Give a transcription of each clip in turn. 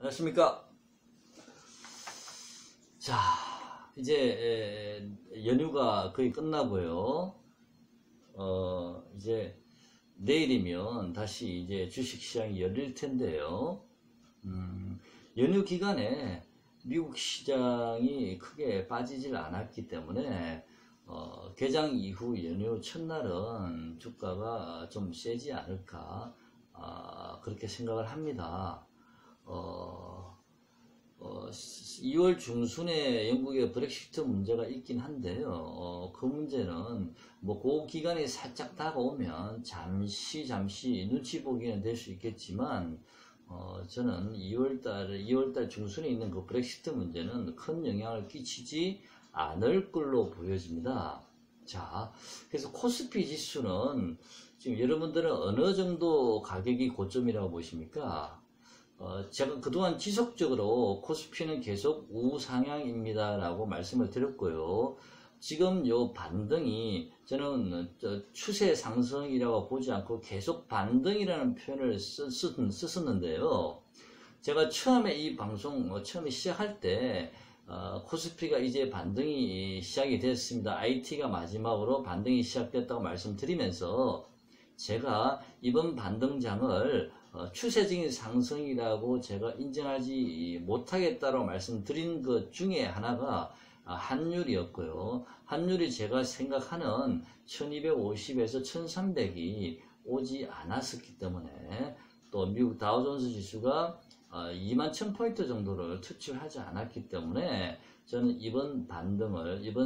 안녕하십니까. 자, 이제 연휴가 거의 끝나고요. 이제 내일이면 다시 이제 주식시장이 열릴 텐데요. 연휴 기간에 미국 시장이 크게 빠지질 않았기 때문에 개장 이후 연휴 첫날은 주가가 좀 세지 않을까 그렇게 생각을 합니다. 2월 중순에 영국의 브렉시트 문제가 있긴 한데요. 그 문제는 뭐 그 기간이 살짝 다가오면 잠시 눈치 보기는 될 수 있겠지만 저는 2월달 중순에 있는 그 브렉시트 문제는 큰 영향을 끼치지 않을 걸로 보여집니다. 자, 그래서 코스피 지수는 지금 여러분들은 어느 정도 가격이 고점이라고 보십니까? 제가 그동안 지속적으로 코스피는 계속 우상향입니다 라고 말씀을 드렸고요. 지금 요 반등이 저는 추세 상승이라고 보지 않고 계속 반등이라는 표현을 썼었는데요. 제가 처음에 이 방송 처음에 시작할 때 코스피가 이제 반등이 시작이 됐습니다. IT가 마지막으로 반등이 시작됐다고 말씀드리면서 제가 이번 반등장을 추세적인 상승이라고 제가 인정하지 못하겠다고 말씀드린 것 중에 하나가 환율이었고요. 환율이 제가 생각하는 1250에서 1300이 오지 않았었기 때문에 또 미국 다우존스 지수가 21,000포인트 정도를 터치하지 않았기 때문에 저는 이번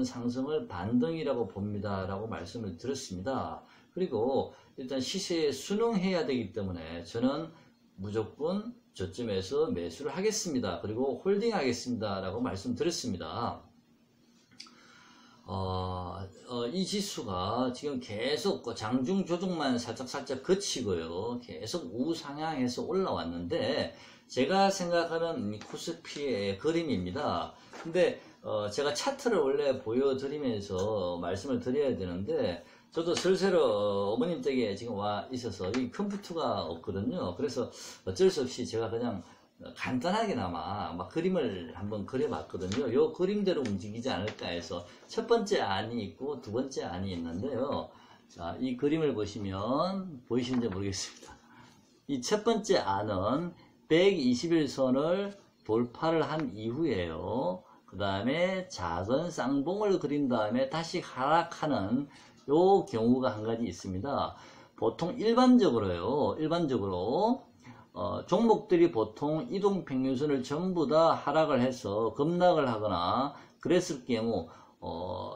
상승을 반등이라고 봅니다 라고 말씀을 드렸습니다. 그리고 일단 시세에 순응해야 되기 때문에 저는 무조건 저점에서 매수를 하겠습니다. 그리고 홀딩 하겠습니다 라고 말씀드렸습니다. 이 지수가 지금 계속 장중 조정만 살짝 거치고요. 계속 우상향해서 올라왔는데 제가 생각하는 코스피의 그림입니다. 근데 제가 차트를 원래 보여드리면서 말씀을 드려야 되는데 저도 슬슬 어머님 댁에 지금 와 있어서 이 컴퓨터가 없거든요. 그래서 어쩔 수 없이 제가 그냥 간단하게나마 막 그림을 한번 그려봤거든요. 요 그림대로 움직이지 않을까 해서 첫 번째 안이 있고 두 번째 안이 있는데요. 자, 이 그림을 보시면 보이시는지 모르겠습니다. 이 첫 번째 안은 121선을 돌파를 한 이후에요. 그 다음에 작은 쌍봉을 그린 다음에 다시 하락하는 요 경우가 한 가지 있습니다. 보통 일반적으로 종목들이 보통 이동평균선을 전부 다 하락을 해서 급락을 하거나 그랬을 경우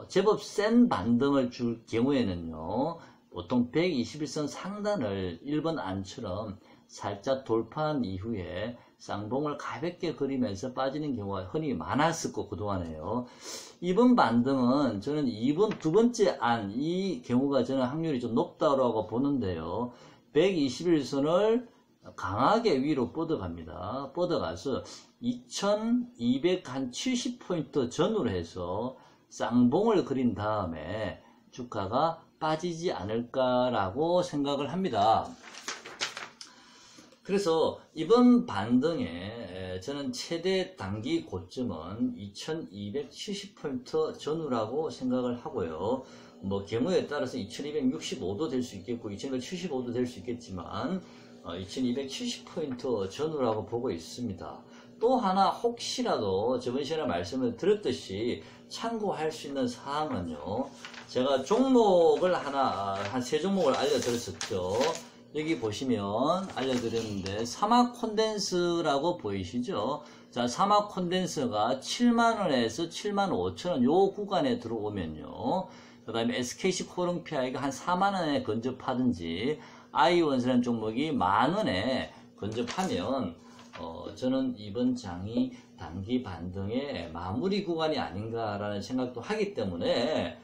제법 센 반등을 줄 경우에는요 보통 121선 상단을 1번 안처럼 살짝 돌파한 이후에 쌍봉을 가볍게 그리면서 빠지는 경우가 흔히 많았었고 그동안에요. 이번 반등은 저는 두 번째 안 이 경우가 저는 확률이 좀 높다고 보는데요. 121선을 강하게 위로 뻗어갑니다. 뻗어가서 2270포인트 전후로 해서 쌍봉을 그린 다음에 주가가 빠지지 않을까라고 생각을 합니다. 그래서 이번 반등에 저는 최대 단기 고점은 2270포인트 전후라고 생각을 하고요. 뭐 경우에 따라서 2265도 될 수 있겠고 2275도 될 수 있겠지만 2270포인트 전후라고 보고 있습니다. 또 하나 혹시라도 저번 시간에 말씀을 드렸듯이 참고할 수 있는 사항은요. 제가 종목을 한 세 종목을 알려드렸었죠. 여기 보시면 알려드렸는데 사막 콘덴스라고 보이시죠? 자, 사막 콘덴스가 7만원에서 75,000원 요 구간에 들어오면요. 그 다음에 SKC 코롱피아이가 한 4만원에 근접하든지 아이원스라는 종목이 만원에 근접하면 저는 이번 장이 단기 반등의 마무리 구간이 아닌가라는 생각도 하기 때문에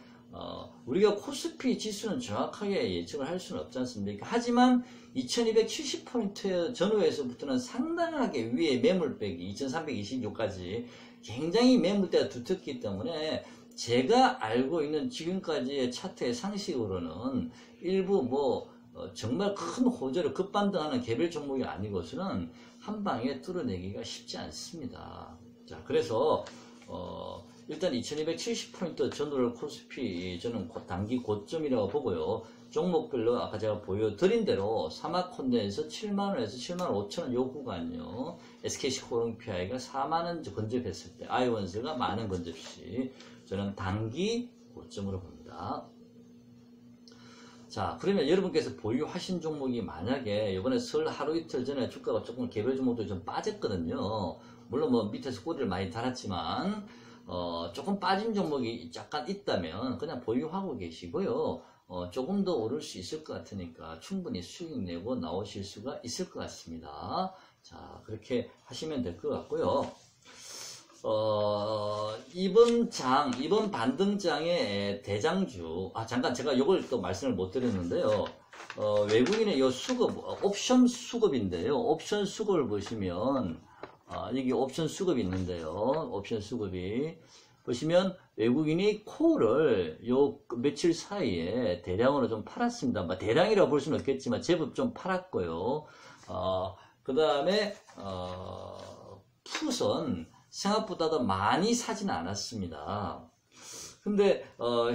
우리가 코스피 지수는 정확하게 예측을 할 수는 없지 않습니까? 하지만 2270포인트 전후에서부터는 상당하게 위에 매물백이 2326까지 굉장히 매물대가 두텁기 때문에 제가 알고 있는 지금까지의 차트의 상식으로는 일부 정말 큰 호재로 급반등하는 개별 종목이 아니고서는 한 방에 뚫어내기가 쉽지 않습니다. 자, 그래서 일단 2270포인트 전월 코스피 저는 단기 고점이라고 보고요. 종목별로 아까 제가 보여드린 대로 사마콘대에서 7만원에서 7만 5천원 요 구간요. SKC코롱PI가 4만원 근접했을 때 아이원스가 만원 근접시 저는 단기 고점으로 봅니다. 자, 그러면 여러분께서 보유하신 종목이 만약에 이번에 설 하루 이틀 전에 주가가 조금 개별 종목도 좀 빠졌거든요. 물론 뭐 밑에서 꼬리를 많이 달았지만 조금 빠진 종목이 약간 있다면 그냥 보유하고 계시고요. 조금 더 오를 수 있을 것 같으니까 충분히 수익 내고 나오실 수가 있을 것 같습니다. 자, 그렇게 하시면 될 것 같고요. 이번 반등장의 대장주, 잠깐 제가 이걸 또 말씀을 못 드렸는데요. 외국인의 요 수급, 옵션 수급인데요. 옵션 수급을 보시면, 여기 옵션 수급이 있는데요. 옵션 수급이. 보시면 외국인이 콜을 요 며칠 사이에 대량으로 좀 팔았습니다. 뭐 대량이라고 볼 수는 없겠지만 제법 좀 팔았고요. 그 다음에, 풋은 생각보다도 많이 사지는 않았습니다. 근데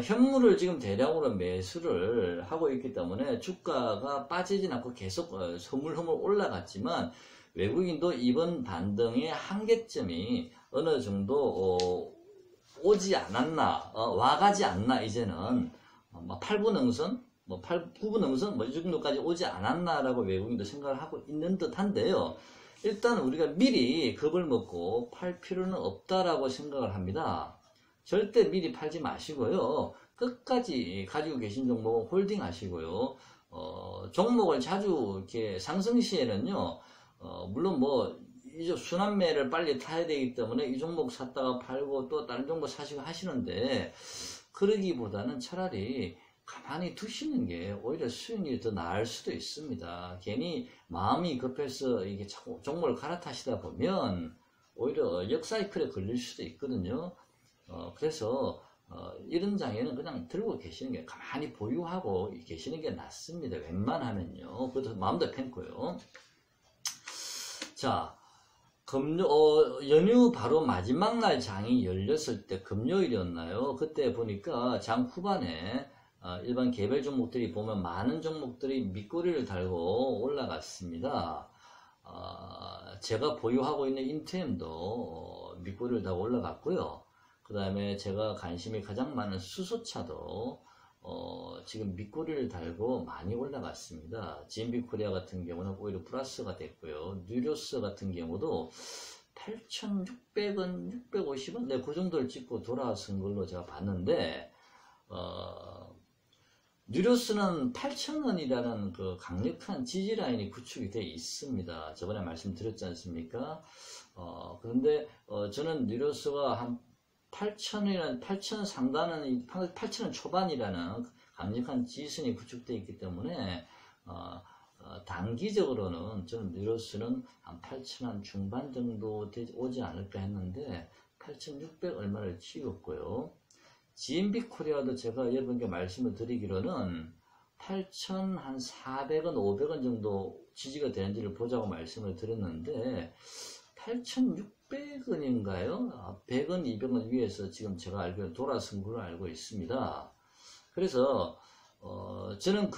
현물을 지금 대량으로 매수를 하고 있기 때문에 주가가 빠지진 않고 계속 흐물흐물 올라갔지만 외국인도 이번 반등의 한계점이 어느 정도 오지 않았나, 와가지 않나 이제는 8분 능선, 9분 능선 이 정도까지 오지 않았나라고 외국인도 생각을 하고 있는 듯한데요. 일단 우리가 미리 겁을 먹고 팔 필요는 없다라고 생각을 합니다. 절대 미리 팔지 마시고요. 끝까지 가지고 계신 종목은 홀딩 하시고요. 종목을 자주 이렇게 상승 시에는요, 물론 이제 순환매를 빨리 타야 되기 때문에 이 종목 샀다가 팔고 또 다른 종목 사시고 하시는데, 그러기보다는 차라리 가만히 두시는 게 오히려 수익률이 더 나을 수도 있습니다. 괜히 마음이 급해서 이게 자꾸 종목을 갈아타시다 보면 오히려 역사이클에 걸릴 수도 있거든요. 그래서 이런 장에는 그냥 들고 계시는 게 가만히 보유하고 계시는 게 낫습니다. 웬만하면요. 그래도 마음도 편고요. 자, 연휴 바로 마지막 날 장이 열렸을 때 금요일이었나요? 그때 보니까 장 후반에 일반 개별 종목들이 보면 많은 종목들이 밑꼬리를 달고 올라갔습니다. 제가 보유하고 있는 인투엠도 밑꼬리를 달고 올라갔고요. 그 다음에 제가 관심이 가장 많은 수소차도 지금 밑꼬리를 달고 많이 올라갔습니다. GMB코리아 같은 경우는 오히려 플러스가 됐고요. 뉴로스 같은 경우도 8,600원, 650원? 네, 그 정도를 찍고 돌아선 걸로 제가 봤는데, 뉴로스는 8,000원이라는 그 강력한 지지라인이 구축이 되어 있습니다. 저번에 말씀드렸지 않습니까? 그런데, 저는 뉴로스가 한 8,000원이라는, 8,000원 상단은, 8,000원 초반이라는 강력한 지지선이 구축되어 있기 때문에, 단기적으로는 저는 뉴로스는 한 8,000원 중반 정도 오지 않을까 했는데, 8,600 얼마를 찍었고요. GMB코리아도 제가 여러분께 말씀을 드리기로는 8,400원, 500원 정도 지지가 되는지를 보자고 말씀을 드렸는데 8,600원인가요? 100원, 200원 위에서 지금 제가 알기로 돌아선 걸로 알고 있습니다. 그래서 저는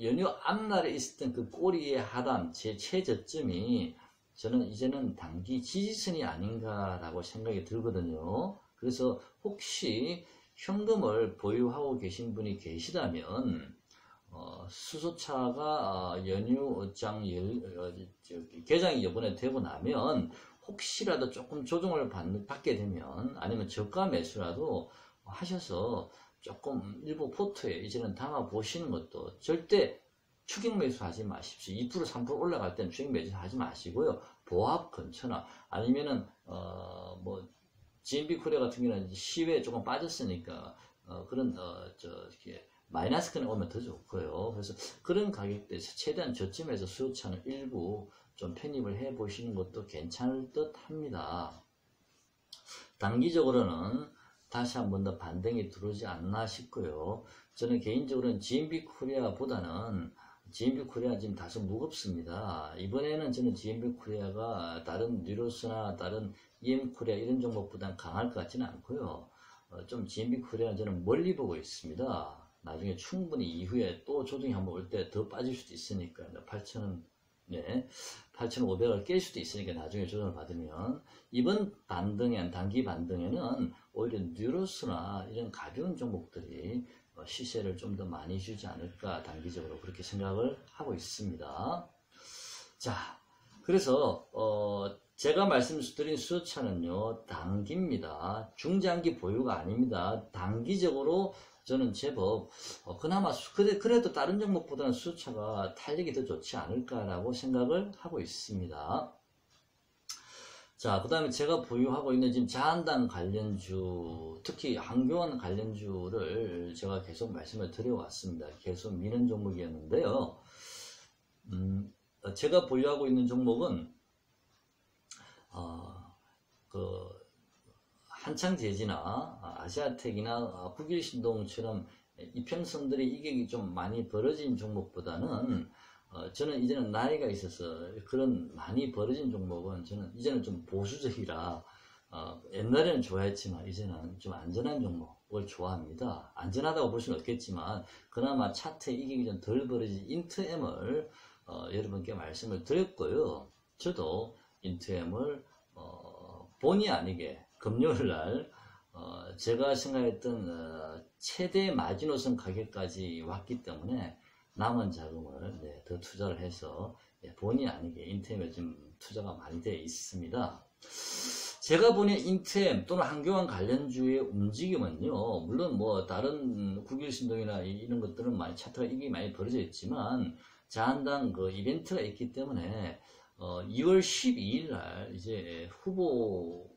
연휴 앞날에 있었던 그 꼬리의 하단, 제 최저점이 저는 이제는 단기 지지선이 아닌가라고 생각이 들거든요. 그래서 혹시 현금을 보유하고 계신 분이 계시다면 수소차가 연휴장 개장이 이번에 되고 나면 혹시라도 조금 조정을 받게 되면 아니면 저가 매수라도 하셔서 조금 일부 포트에 이제는 담아 보시는 것도 절대 추격 매수 하지 마십시오. 2% 3% 올라갈 때는 추격 매수 하지 마시고요. 보합 근처나 아니면은 GMB코리아 같은 경우는 시외에 조금 빠졌으니까 그런 이렇게 마이너스권에 오면 더 좋고요. 그래서 그런 가격대에서 최대한 저점에서 수요차는 일부 좀 편입을 해 보시는 것도 괜찮을 듯 합니다. 단기적으로는 다시 한 번 더 반등이 들어오지 않나 싶고요. 저는 개인적으로는 GMB코리아보다는 GMB 코리아 지금 다소 무겁습니다. 이번에는 저는 GMB 코리아가 다른 뉴로스나 다른 EM 코리아 이런 종목보다는 강할 것 같지는 않고요. 좀 GMB 코리아는 저는 멀리 보고 있습니다. 나중에 충분히 이후에 또 조정이 한번 올 때 더 빠질 수도 있으니까 8,000원, 네, 8,500을 깰 수도 있으니까 나중에 조정을 받으면 이번 반등엔 단기 반등에는 오히려 뉴로스나 이런 가벼운 종목들이 시세를 좀 더 많이 주지 않을까 단기적으로 그렇게 생각을 하고 있습니다. 자, 그래서 제가 말씀드린 수요차는요 단기입니다. 중장기 보유가 아닙니다. 단기적으로 저는 제법 그나마 그래도 다른 종목보다는 수요차가 탄력이 더 좋지 않을까라고 생각을 하고 있습니다. 자, 그 다음에 제가 보유하고 있는 지금 자한당 관련주, 특히 한교원 관련주를 제가 계속 말씀을 드려왔습니다. 계속 미는 종목이었는데요. 제가 보유하고 있는 종목은, 한창제지나 아시아텍이나 국일신동처럼 이평선들의 이격이 좀 많이 벌어진 종목보다는 저는 이제는 나이가 있어서 그런 많이 벌어진 종목은 저는 이제는 좀 보수적이라 옛날에는 좋아했지만 이제는 좀 안전한 종목을 좋아합니다. 안전하다고 볼 수는 없겠지만 그나마 차트의 이격이 좀 덜 벌어진 인트엠을 여러분께 말씀을 드렸고요. 저도 인트엠을 본의 아니게 금요일날 제가 생각했던 최대 마지노선 가격까지 왔기 때문에 남은 자금을 더 투자를 해서 본의 아니게 인템에 좀 투자가 많이 되어 있습니다. 제가 보는 인템 또는 한교원 관련주의 움직임은요, 물론 뭐 다른 국일신동이나 이런 것들은 많이 차트가 이게 많이 벌어져 있지만 자한당 그 이벤트가 있기 때문에 2월 12일 날 이제 후보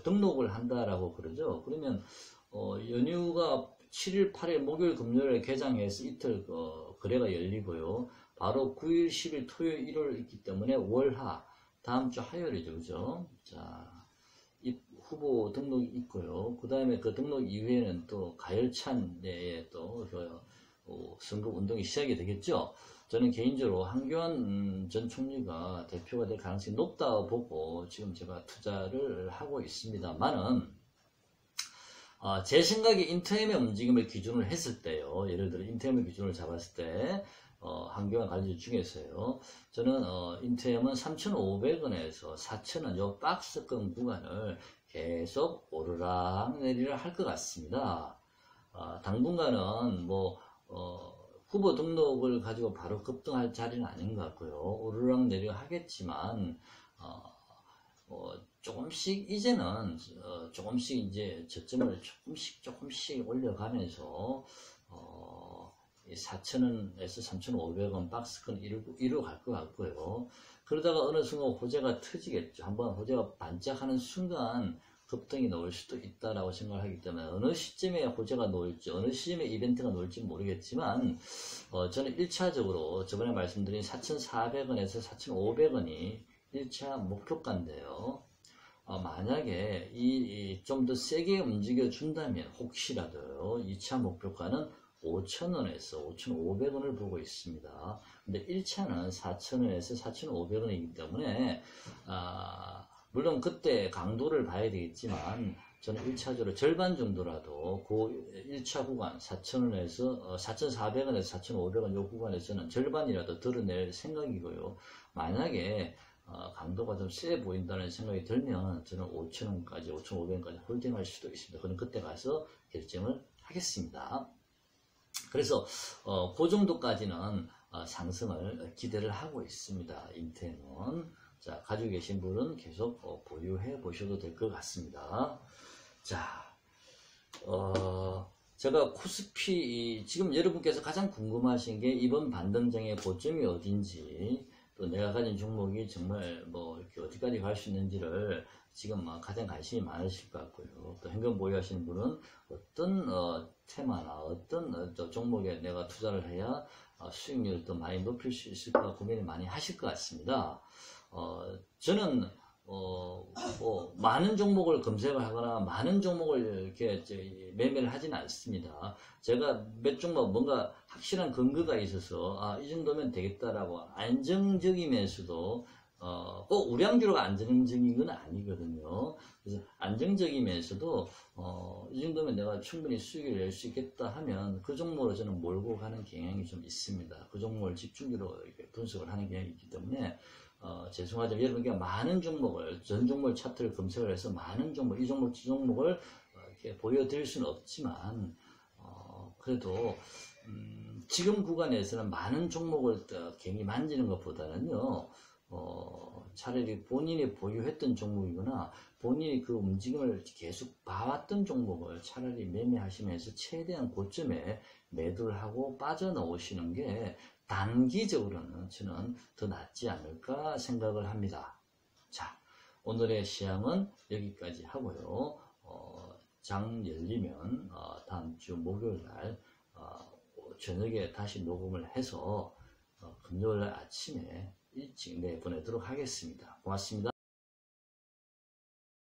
등록을 한다라고 그러죠. 그러면 연휴가 7일, 8일, 목요일, 금요일에 개장해서 이틀 거래가 열리고요. 바로 9일, 10일, 토요일, 일요일 있기 때문에 월하, 다음 주 화요일이죠. 그죠? 자, 이 후보 등록이 있고요. 그 다음에 그 등록 이후에는 또 가열찬 내에 또 선거 운동이 시작이 되겠죠. 저는 개인적으로 한교안 전 총리가 대표가 될 가능성이 높다고 보고 지금 제가 투자를 하고 있습니다만은 제 생각에 인터엠의 움직임을 기준으로 했을 때요. 예를 들어 인터엠의 기준을 잡았을 때 한교안 관련주 중에서요. 저는 인터엠은 3,500원에서 4,000원 요 박스권 구간을 계속 오르락 내리락 할 것 같습니다. 당분간은 뭐 후보 등록을 가지고 바로 급등할 자리는 아닌 것 같고요. 오르락 내리락 하겠지만 조금씩 이제는 조금씩 이제 저점을 조금씩 올려가면서 4,000원에서 3,500원 박스권 이루어 갈 것 같고요. 그러다가 어느 순간 호재가 터지겠죠. 한번 호재가 반짝하는 순간 급등이 나올 수도 있다라고 생각을 하기 때문에 어느 시점에 호재가 나올지 어느 시점에 이벤트가 나올지 모르겠지만 저는 1차적으로 저번에 말씀드린 4,400원에서 4,500원이 1차 목표가인데요. 만약에 좀 더 세게 움직여 준다면 혹시라도요 2차 목표가는 5,000원에서 5,500원을 보고 있습니다. 근데 1차는 4,000원에서 4,500원이기 때문에 물론 그때 강도를 봐야 되겠지만 저는 1차적으로 절반 정도라도 그 1차 구간 4,000원에서 4,400원에서 4,500원 요 구간에서는 절반이라도 드러낼 생각이고요. 만약에 강도가 좀 세 보인다는 생각이 들면 저는 5,000원까지 5,500원까지 홀딩할 수도 있습니다. 그럼 그때 가서 결정을 하겠습니다. 그래서 그 정도까지는 상승을 기대를 하고 있습니다. 인템은 자, 가지고 계신 분은 계속 보유해 보셔도 될 것 같습니다. 자, 제가 코스피 지금 여러분께서 가장 궁금하신 게 이번 반등장의 고점이 어딘지 또 내가 가진 종목이 정말 뭐 이렇게 어디까지 갈 수 있는지를 지금 가장 관심이 많으실 것 같고요. 또 현금 보유하시는 분은 어떤 테마나 어떤 종목에 내가 투자를 해야 수익률을 또 많이 높일 수 있을까 고민을 많이 하실 것 같습니다. 저는 많은 종목을 검색을 하거나 많은 종목을 이렇게 매매를 하지는 않습니다. 제가 몇 종목 뭔가 확실한 근거가 있어서 이 정도면 되겠다라고 안정적이면서도 꼭 우량주로가 안정적인 건 아니거든요. 그래서 안정적이면서도 이 정도면 내가 충분히 수익을 낼 수 있겠다 하면 그 종목으로 저는 몰고 가는 경향이 좀 있습니다. 그 종목을 집중적으로 이렇게 분석을 하는 경향이 있기 때문에 죄송하지만 여러분께 많은 종목을 전 종목 차트를 검색을 해서 많은 종목 이 종목 저 종목을 이렇게 보여드릴 수는 없지만 그래도 지금 구간에서는 많은 종목을 괜히 만지는 것보다는요 차라리 본인이 보유했던 종목이거나 본인이 그 움직임을 계속 봐왔던 종목을 차라리 매매하시면서 최대한 고점에 매도를 하고 빠져나오시는 게 단기적으로는 저는 더 낫지 않을까 생각을 합니다. 자, 오늘의 시향은 여기까지 하고요. 장 열리면 다음 주 목요일 날 저녁에 다시 녹음을 해서 금요일 날 아침에 일찍 내보내도록 하겠습니다. 고맙습니다.